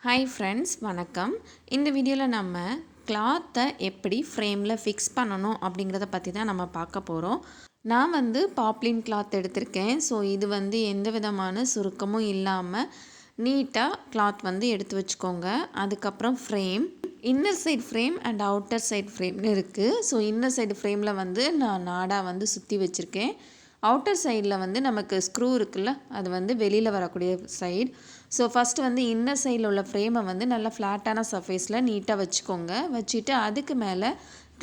Hi friends, வணக்கம். இந்த வீடியோவில் நம்ம கிளாத்தை எப்படி ஃப்ரேமில் ஃபிக்ஸ் பண்ணணும் அப்படிங்கிறத பற்றி தான் நம்ம பார்க்க போகிறோம். நான் பாப்லின் கிளாத் எடுத்திருக்கேன். ஸோ இது எந்த விதமான சுருக்கமும் இல்லாமல் நீட்டாக கிளாத் எடுத்து வச்சுக்கோங்க. அதுக்கப்புறம் frame, inner side frame and outer side ஃப்ரேம்னு இருக்குது. ஸோ இன்னர் சைடு ஃப்ரேமில் நான் நாடாக சுற்றி வச்சுருக்கேன். அவுட்டர் சைடில் நமக்கு ஸ்க்ரூ இருக்குல்ல, அது வெளியில் வரக்கூடிய சைடு. ஸோ ஃபஸ்ட்டு இன்னர் சைடில் உள்ள ஃப்ரேமை நல்லா ஃப்ளாட்டான சர்ஃபேஸில் நீட்டாக வச்சுக்கோங்க. வச்சுட்டு அதுக்கு மேலே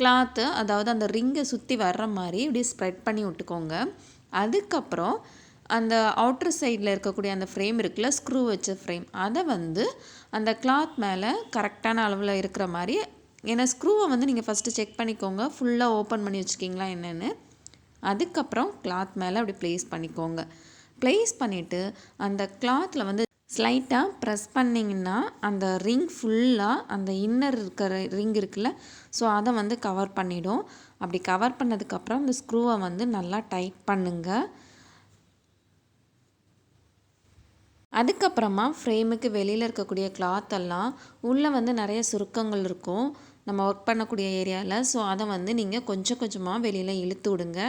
கிளாத்து, அதாவது அந்த ரிங்கை சுற்றி வர்ற மாதிரி இப்படி ஸ்ப்ரெட் பண்ணி விட்டுக்கோங்க. அதுக்கப்புறம் அந்த அவுட்டர் சைடில் இருக்கக்கூடிய அந்த ஃப்ரேம் இருக்குல்ல, ஸ்க்ரூ வச்ச ஃப்ரேம், அதை அந்த கிளாத் மேலே கரெக்டான அளவில் இருக்கிற மாதிரி, ஏன்னா ஸ்க்ரூவை நீங்கள் ஃபஸ்ட்டு செக் பண்ணிக்கோங்க, ஃபுல்லாக ஓப்பன் பண்ணி வச்சுக்கிங்களா என்னென்னு. அதுக்கப்புறம் கிளாத் மேலே அப்படி ப்ளேஸ் பண்ணிக்கோங்க. ப்ளேஸ் பண்ணிவிட்டு அந்த கிளாத்தில் ஸ்லைட்டாக ப்ரெஸ் பண்ணிங்கன்னா அந்த ரிங் ஃபுல்லாக, அந்த இன்னர் இருக்கிற ரிங் இருக்குல்ல, ஸோ அதை கவர் பண்ணிடும். அப்படி கவர் பண்ணதுக்கப்புறம் அந்த ஸ்க்ரூவை நல்லா டைட் பண்ணுங்கள். அதுக்கப்புறமா ஃப்ரேமுக்கு வெளியில் இருக்கக்கூடிய கிளாத்தெல்லாம் உள்ளே நிறைய சுருக்கங்கள் இருக்கும் நம்ம ஒர்க் பண்ணக்கூடிய ஏரியாவில். ஸோ அதை நீங்கள் கொஞ்சம் கொஞ்சமாக வெளியில் இழுத்து விடுங்க.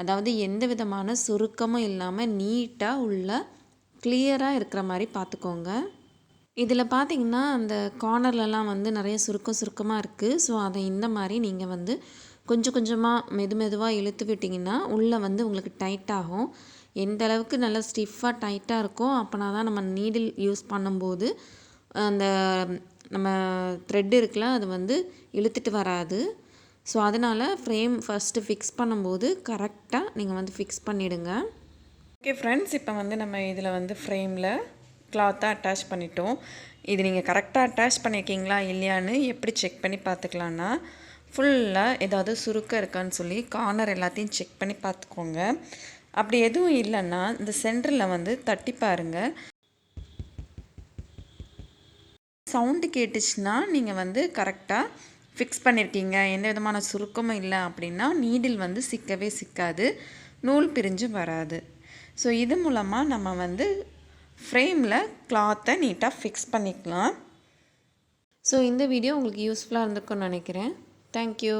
அதாவது எந்த விதமான சுருக்கமும் இல்லாமல் நீட்டாக உள்ள கிளியராக இருக்கிற மாதிரி பார்த்துக்கோங்க. இதில் பார்த்திங்கன்னா அந்த கார்னர்லலாம் நிறைய சுருக்கமாக இருக்குது. ஸோ அதை இந்த மாதிரி நீங்கள் கொஞ்சம் கொஞ்சமாக மெதுவாக இழுத்து விட்டிங்கன்னா உள்ளே உங்களுக்கு டைட் ஆகும். எந்த அளவுக்கு நல்லா ஸ்டிஃபாக டைட்டாக இருக்கும், அப்போனா தான் நம்ம நீடில் யூஸ் பண்ணும்போது அந்த நம்ம த்ரெட் இருக்குல்ல, அது இழுத்துட்டு வராது. ஸோ அதனால் ஃப்ரேம் ஃபஸ்ட்டு ஃபிக்ஸ் பண்ணும்போது கரெக்டாக நீங்கள் ஃபிக்ஸ் பண்ணிவிடுங்க. ஓகே ஃப்ரெண்ட்ஸ், இப்போ நம்ம இதில் ஃப்ரேமில் கிளாத்தை அட்டாச் பண்ணிட்டோம். இது நீங்கள் கரெக்டாக அட்டாச் பண்ணியிருக்கீங்களா இல்லையான்னு எப்படி செக் பண்ணி பார்த்துக்கலான்னா, ஃபுல்லாக ஏதாவது சுருக்கம் இருக்கான்னு சொல்லி கார்னர் எல்லாத்தையும் செக் பண்ணி பார்த்துக்கோங்க. அப்படி எதுவும் இல்லைன்னா இந்த சென்டரில் தட்டி பாருங்கள். சவுண்டு கேட்டுச்சுன்னா நீங்கள் கரெக்டாக ஃபிக்ஸ் பண்ணியிருக்கீங்க, எந்த விதமான சுருக்கமும் இல்லை அப்படின்னா நீடில் சிக்கவே சிக்காது, நூல் பிரிஞ்சு வராது. ஸோ இது மூலமாக நம்ம ஃப்ரேமில் கிளாத்தை நீட்டாக ஃபிக்ஸ் பண்ணிக்கலாம். ஸோ இந்த வீடியோ உங்களுக்கு யூஸ்ஃபுல்லாக இருந்திருக்கும்னு நினைக்கிறேன். தேங்க்யூ.